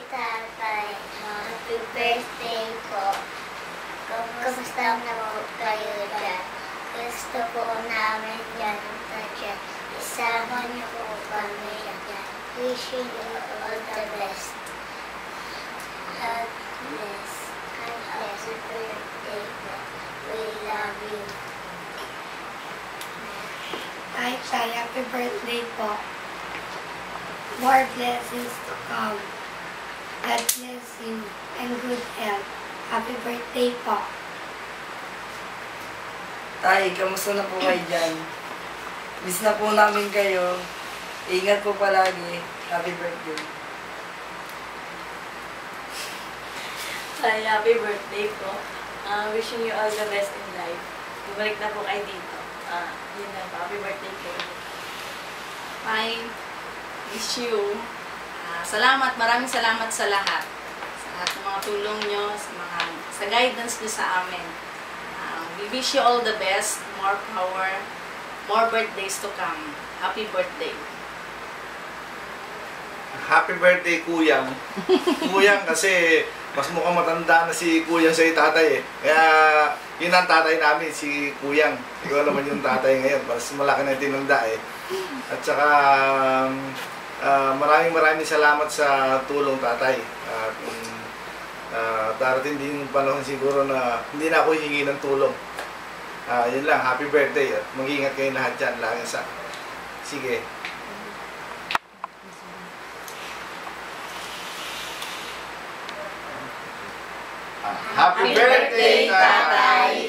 Tatay. Happy birthday po. Kamusta na po kayo dyan? Gusto po namin dyan sa dyan. Isama niyo po kami dyan. Wishing you all the best. God bless. Happy birthday po. We love you. Hi, Chay. Happy birthday po. More blessings to come. God bless you and good health. Happy birthday po. Tay, kamusta na po kayo dyan? Miss na po namin kayo. Ingat po palagi. Happy birthday. Tay, happy birthday po. Wishing you all the best in life. Bumalik na po kayo dito. Yun na po. Happy birthday po. I wish you salamat, maraming salamat sa lahat. Sa lahat ng mga tulong nyo, sa guidance nyo sa amin. We wish you all the best, more power, more birthdays to come. Happy birthday. Happy birthday, Kuyang. Kuyang kasi mas mukhang matanda na si Kuyang sa tatay eh. Kaya yun ang tatay namin, si Kuyang. Ikaw naman yung tatay ngayon, mas malaki na tinanda eh. At saka maraming salamat sa tulong, tatay. At darating din yung panahon siguro na hindi na ako hihingi ng tulong. Yun lang, happy birthday at mag-iingat kayo lahat dyan. Lagi sa... Sige. Happy birthday, tatay!